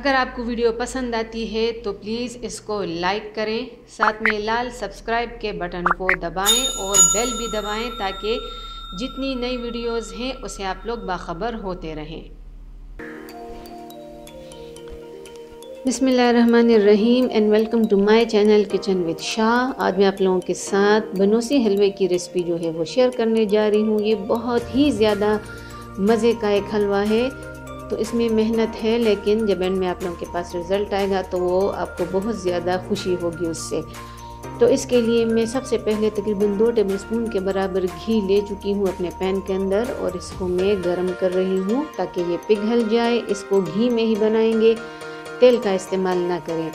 अगर आपको वीडियो पसंद आती है तो प्लीज़ इसको लाइक करें, साथ में लाल सब्सक्राइब के बटन को दबाएं और बेल भी दबाएं ताकि जितनी नई वीडियोस हैं उसे आप लोग बाखबर होते रहें। बिस्मिल्लाहिर्रहमानिर्रहीम and welcome to my channel kitchen with Shah. आज मैं आप लोगों के साथ बनोसी हलवे की रेसिपी जो है वो शेयर करने जा रही हूँ। ये बहुत ही ज़्यादा मज़े का एक हलवा है, तो इसमें मेहनत है, लेकिन जब एंड में आप लोगों के पास रिज़ल्ट आएगा तो वो आपको बहुत ज़्यादा खुशी होगी उससे। तो इसके लिए मैं सबसे पहले तकरीबन 2 टेबलस्पून के बराबर घी ले चुकी हूँ अपने पैन के अंदर और इसको मैं गर्म कर रही हूँ ताकि ये पिघल जाए। इसको घी में ही बनाएंगे, तेल का इस्तेमाल ना करें।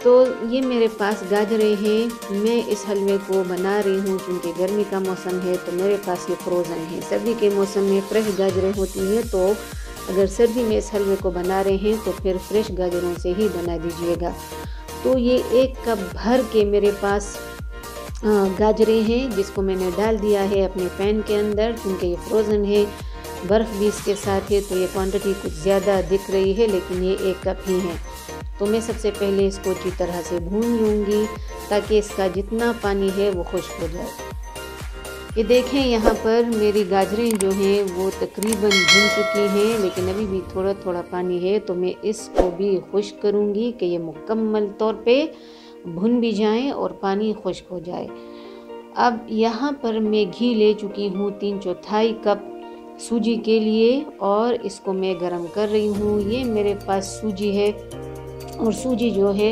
तो ये मेरे पास गाजरें हैं, मैं इस हलवे को बना रही हूँ क्योंकि गर्मी का मौसम है तो मेरे पास ये फ्रोज़न है। सर्दी के मौसम में फ्रेश गाजरें होती हैं, तो अगर सर्दी में इस हलवे को बना रहे हैं तो फिर फ्रेश गाजरों से ही बना दीजिएगा। तो ये 1 कप भर के मेरे पास गाजरें हैं जिसको मैंने डाल दिया है अपने पैन के अंदर। क्योंकि ये फ्रोज़न है, बर्फ़ भी इसके साथ है, तो ये क्वांटिटी कुछ ज़्यादा दिख रही है, लेकिन ये 1 कप ही है। तो मैं सबसे पहले इसको अच्छी तरह से भून लूँगी ताकि इसका जितना पानी है वो खुश्क हो जाए। ये देखें, यहाँ पर मेरी गाजरें जो हैं वो तकरीबन भुन चुकी हैं, लेकिन अभी भी थोड़ा थोड़ा पानी है, तो मैं इसको भी खुश्क करूँगी कि ये मुकम्मल तौर पे भुन भी जाएं और पानी खुश्क हो जाए। अब यहाँ पर मैं घी ले चुकी हूँ 3/4 कप सूजी के लिए और इसको मैं गरम कर रही हूँ। ये मेरे पास सूजी है और सूजी जो है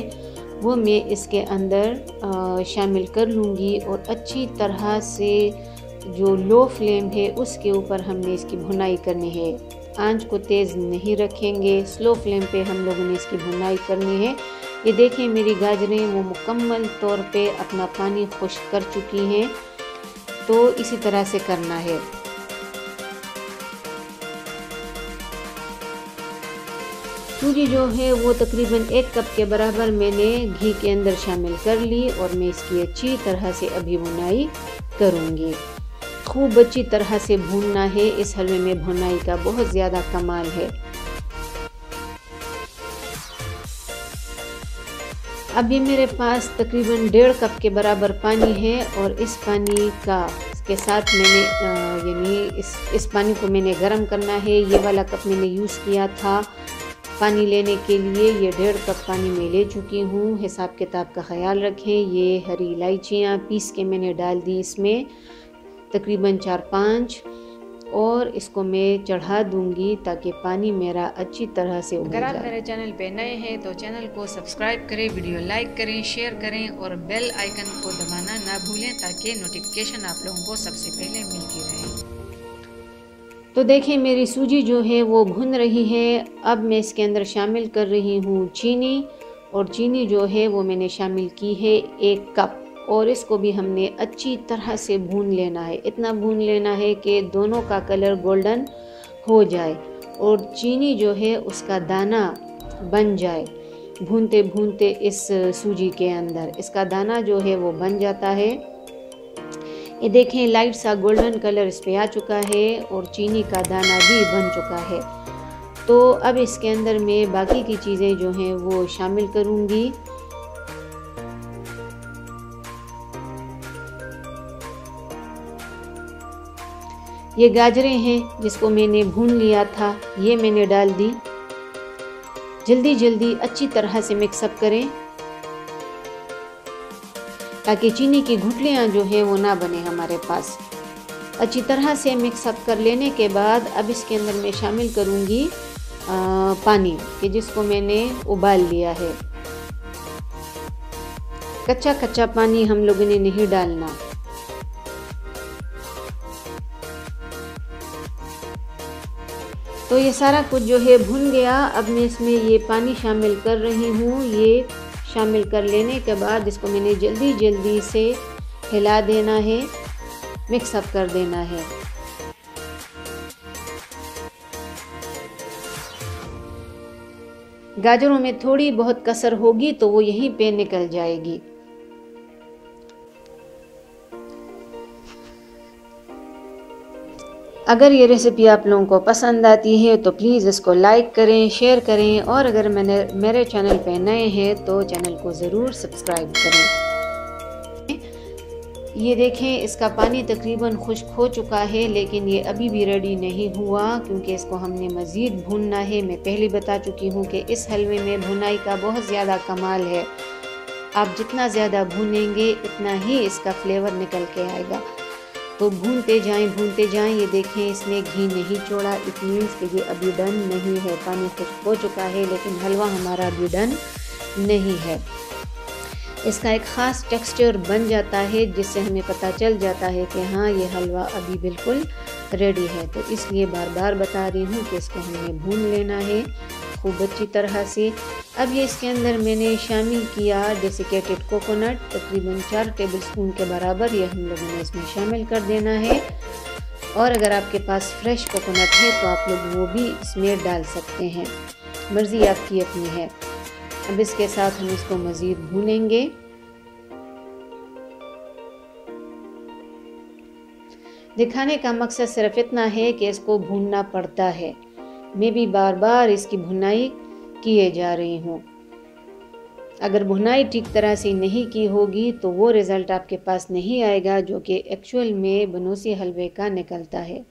वो मैं इसके अंदर शामिल कर लूँगी और अच्छी तरह से जो लो फ्लेम है उसके ऊपर हमने इसकी भुनाई करनी है। आंच को तेज़ नहीं रखेंगे, स्लो फ्लेम पे हम लोगों ने इसकी भुनाई करनी है। ये देखें, मेरी गाजरें वो मुकम्मल तौर पे अपना पानी खुश्क कर चुकी हैं, तो इसी तरह से करना है। सूजी जो है वो तकरीबन 1 कप के बराबर मैंने घी के अंदर शामिल कर ली और मैं इसकी अच्छी तरह से अभी भुनाई करूँगी। खूब अच्छी तरह से भूनना है, इस हलवे में भुनाई का बहुत ज़्यादा कमाल है। अब ये मेरे पास तकरीबन 1.5 कप के बराबर पानी है और इस पानी के साथ मैंने यानी इस पानी को मैंने गर्म करना है। ये वाला कप मैंने यूज़ किया था पानी लेने के लिए, ये 1.5 कप पानी मैं ले चुकी हूँ। हिसाब किताब का ख्याल रखें। ये हरी इलायचियाँ पीस के मैंने डाल दी इसमें तकरीबन 4-5, और इसको मैं चढ़ा दूंगी ताकि पानी मेरा अच्छी तरह से उबल जाए। अगर आप मेरे चैनल पे नए हैं तो चैनल को सब्सक्राइब करें, वीडियो लाइक करें, शेयर करें और बेल आइकन को दबाना ना भूलें ताकि नोटिफिकेशन आप लोगों को सबसे पहले मिलती रहे। तो देखें, मेरी सूजी जो है वो भुन रही है। अब मैं इसके अंदर शामिल कर रही हूँ चीनी, और चीनी जो है वो मैंने शामिल की है 1 कप, और इसको भी हमने अच्छी तरह से भून लेना है। इतना भून लेना है कि दोनों का कलर गोल्डन हो जाए और चीनी जो है उसका दाना बन जाए। भूनते भूनते इस सूजी के अंदर इसका दाना जो है वो बन जाता है। ये देखें, लाइट सा गोल्डन कलर इस पे आ चुका है और चीनी का दाना भी बन चुका है। तो अब इसके अंदर मैं बाकी की चीज़ें जो हैं वो शामिल करूँगी। ये गाजरें हैं जिसको मैंने भून लिया था, ये मैंने डाल दी। जल्दी जल्दी अच्छी तरह से मिक्सअप करें ताकि चीनी की गुठलियाँ जो है वो ना बने हमारे पास। अच्छी तरह से मिक्सअप कर लेने के बाद अब इसके अंदर मैं शामिल करूँगी पानी कि जिसको मैंने उबाल लिया है। कच्चा कच्चा पानी हम लोगों ने नहीं डालना। तो ये सारा कुछ जो है भुन गया। अब मैं इसमें ये पानी शामिल कर रही हूँ। ये शामिल कर लेने के बाद इसको मैंने जल्दी जल्दी से हिला देना है, मिक्सअप कर देना है। गाजरों में थोड़ी बहुत कसर होगी तो वो यहीं पे निकल जाएगी। अगर ये रेसिपी आप लोगों को पसंद आती है तो प्लीज़ इसको लाइक करें, शेयर करें और अगर मेरे चैनल पे नए हैं तो चैनल को ज़रूर सब्सक्राइब करें। ये देखें, इसका पानी तकरीबन खुश्क हो चुका है, लेकिन ये अभी भी रेडी नहीं हुआ क्योंकि इसको हमने मज़ीद भूनना है। मैं पहले बता चुकी हूँ कि इस हलवे में भुनाई का बहुत ज़्यादा कमाल है। आप जितना ज़्यादा भूनेंगे उतना ही इसका फ्लेवर निकल के आएगा। तो भूनते जाएं। ये देखें, इसने घी नहीं छोड़ा, इट मीन्स कि ये अभी डन नहीं है। पानी खुश्क हो चुका है लेकिन हलवा हमारा अभी डन नहीं है। इसका एक ख़ास टेक्सचर बन जाता है जिससे हमें पता चल जाता है कि हाँ, ये हलवा अभी बिल्कुल रेडी है। तो इसलिए बार बार बता रही हूँ कि इसको हमने भून लेना है खूब अच्छी तरह से। अब ये इसके अंदर मैंने शामिल किया डेसिकेटेड कोकोनट, तकरीबन 4 टेबलस्पून के बराबर ये हम लोगों ने इसमें शामिल कर देना है। और अगर आपके पास फ्रेश कोकोनट है तो आप लोग वो भी इसमें डाल सकते हैं, मर्ज़ी आपकी अपनी है। अब इसके साथ हम इसको मज़ीद भूनेंगे। दिखाने का मकसद सिर्फ इतना है कि इसको भूनना पड़ता है। मैं भी बार बार इसकी भुनाई किए जा रही हूँ। अगर भुनाई ठीक तरह से नहीं की होगी तो वो रिज़ल्ट आपके पास नहीं आएगा जो कि एक्चुअल में बनूसी हलवे का निकलता है।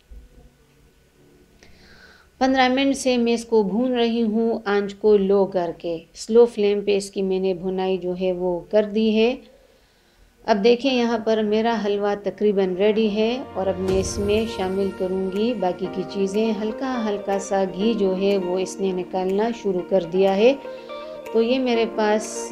15 मिनट से मैं इसको भून रही हूँ, आंच को लो करके। स्लो फ्लेम पे इसकी मैंने भुनाई जो है वो कर दी है। अब देखें, यहाँ पर मेरा हलवा तकरीबन रेडी है और अब मैं इसमें शामिल करूँगी बाकी की चीज़ें। हल्का हल्का सा घी जो है वो इसने निकालना शुरू कर दिया है। तो ये मेरे पास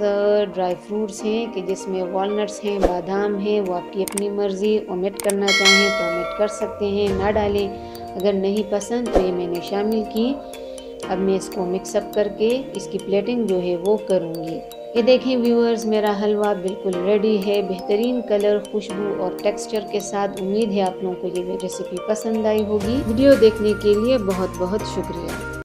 ड्राई फ्रूट्स हैं कि जिसमें वॉलनट्स हैं, बादाम हैं, वो आपकी अपनी मर्ज़ी। ओमिट करना चाहें तो ओमिट कर सकते हैं, ना डालें अगर नहीं पसंद तो ये मैंने शामिल की। अब मैं इसको मिक्सअप करके इसकी प्लेटिंग जो है वो करूँगी। ये देखें व्यूअर्स, मेरा हलवा बिल्कुल रेडी है, बेहतरीन कलर, खुशबू और टेक्सचर के साथ। उम्मीद है आप लोगों को ये रेसिपी पसंद आई होगी। वीडियो देखने के लिए बहुत बहुत शुक्रिया।